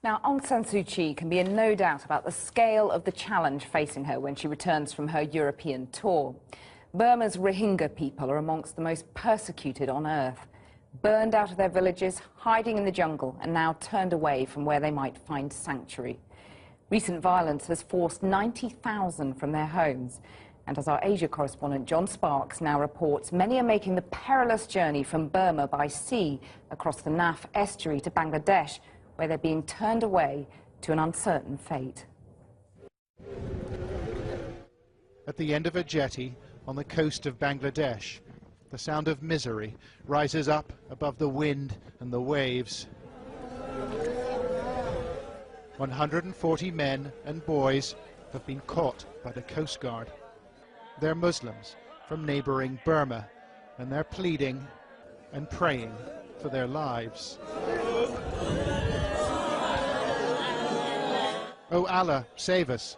Now, Aung San Suu Kyi can be in no doubt about the scale of the challenge facing her when she returns from her European tour. Burma's Rohingya people are amongst the most persecuted on earth. Burned out of their villages, hiding in the jungle, and now turned away from where they might find sanctuary. Recent violence has forced 90,000 from their homes. And as our Asia correspondent John Sparks now reports, many are making the perilous journey from Burma by sea across the Naf estuary to Bangladesh, where they're being turned away to an uncertain fate. At the end of a jetty on the coast of Bangladesh, the sound of misery rises up above the wind and the waves. 140 men and boys have been caught by the Coast Guard. They're Muslims from neighboring Burma, and they're pleading and praying for their lives. "Oh Allah, save us,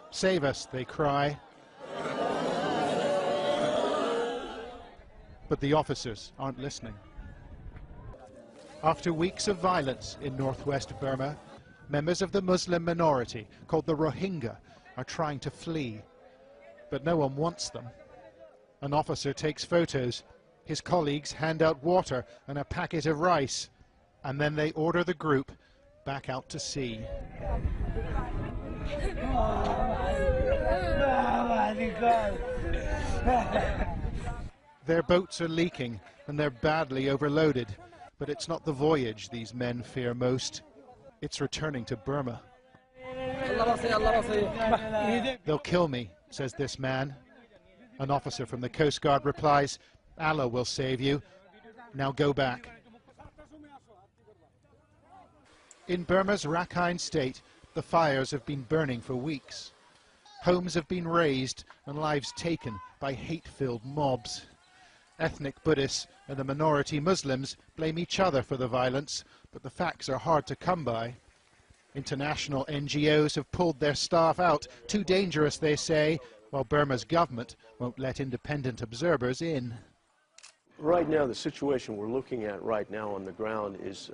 they cry. But the officers aren't listening. After weeks of violence in northwest Burma, members of the Muslim minority, called the Rohingya, are trying to flee. But no one wants them. An officer takes photos. His colleagues hand out water and a packet of rice. And then they order the group back out to sea. Their boats are leaking and they're badly overloaded, but it's not the voyage these men fear most. It's returning to Burma. "They'll kill me," says this man. An officer from the Coast Guard replies, "Allah will save you. Now go back." In Burma's Rakhine state, the fires have been burning for weeks. Homes have been razed and lives taken by hate-filled mobs. Ethnic Buddhists and the minority Muslims blame each other for the violence, but the facts are hard to come by. International NGOs have pulled their staff out, too dangerous, they say, while Burma's government won't let independent observers in. Right now, the situation we're looking at right now on the ground is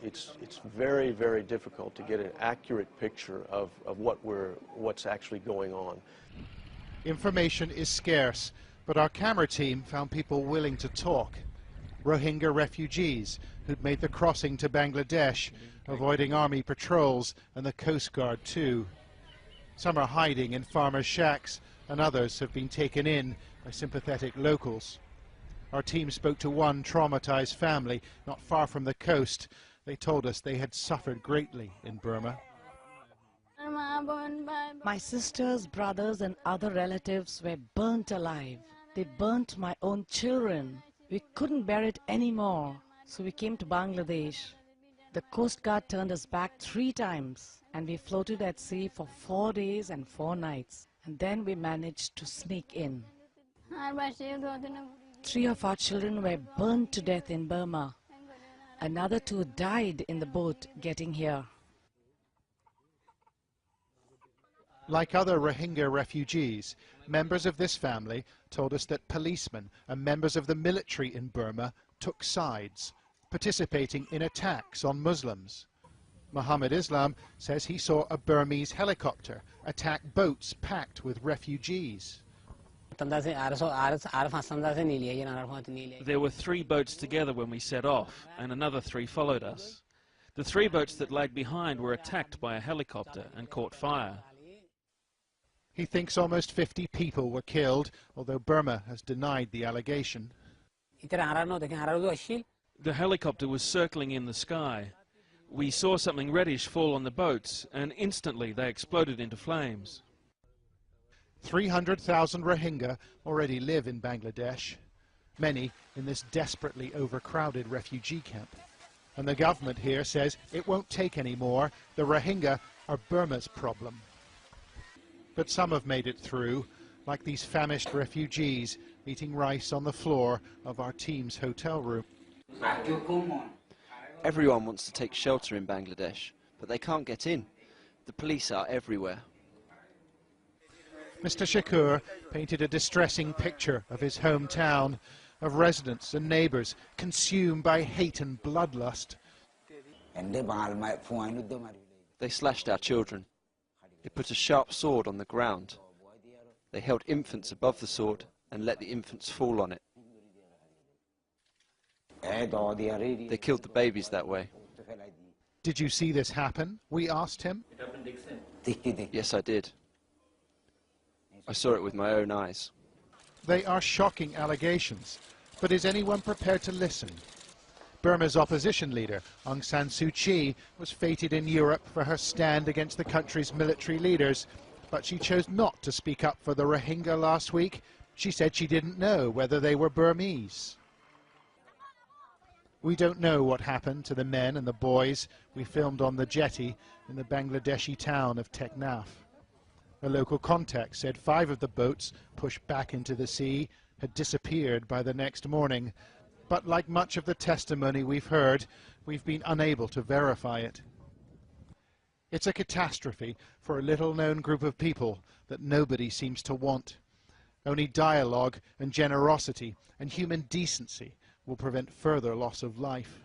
it's very, very difficult to get an accurate picture of what's actually going on. Information is scarce, but our camera team found people willing to talk. Rohingya refugees who'd made the crossing to Bangladesh, avoiding army patrols and the Coast Guard too. Some are hiding in farmers' shacks, and others have been taken in by sympathetic locals. Our team spoke to one traumatized family not far from the coast. They told us they had suffered greatly in Burma. My sisters, brothers and other relatives were burnt alive. They burnt my own children. We couldn't bear it anymore, so we came to Bangladesh. The Coast Guard turned us back 3 times, and we floated at sea for 4 days and 4 nights. And then we managed to sneak in. 3 of our children were burned to death in Burma. Another 2 died in the boat getting here. Like other Rohingya refugees, members of this family told us that policemen and members of the military in Burma took sides, participating in attacks on Muslims. Muhammad Islam says he saw a Burmese helicopter attack boats packed with refugees. There were 3 boats together when we set off, and another 3 followed us. The 3 boats that lagged behind were attacked by a helicopter and caught fire. He thinks almost 50 people were killed, although Burma has denied the allegation. The helicopter was circling in the sky. We saw something reddish fall on the boats, and instantly they exploded into flames. 300,000 Rohingya already live in Bangladesh, many in this desperately overcrowded refugee camp. And the government here says it won't take any more. The Rohingya are Burma's problem. But some have made it through, like these famished refugees eating rice on the floor of our team's hotel room. Everyone wants to take shelter in Bangladesh, but they can't get in. The police are everywhere. Mr. Shakur painted a distressing picture of his hometown, of residents and neighbours consumed by hate and bloodlust. They slashed our children. They put a sharp sword on the ground. They held infants above the sword and let the infants fall on it. They killed the babies that way. Did you see this happen? We asked him. Yes, I did. I saw it with my own eyes. They are shocking allegations, but is anyone prepared to listen? Burma's opposition leader, Aung San Suu Kyi, was feted in Europe for her stand against the country's military leaders, but she chose not to speak up for the Rohingya last week. She said she didn't know whether they were Burmese. We don't know what happened to the men and the boys we filmed on the jetty in the Bangladeshi town of Teknaf. A local contact said 5 of the boats pushed back into the sea had disappeared by the next morning. But like much of the testimony we've heard, we've been unable to verify it. It's a catastrophe for a little-known group of people that nobody seems to want. Only dialogue and generosity and human decency will prevent further loss of life.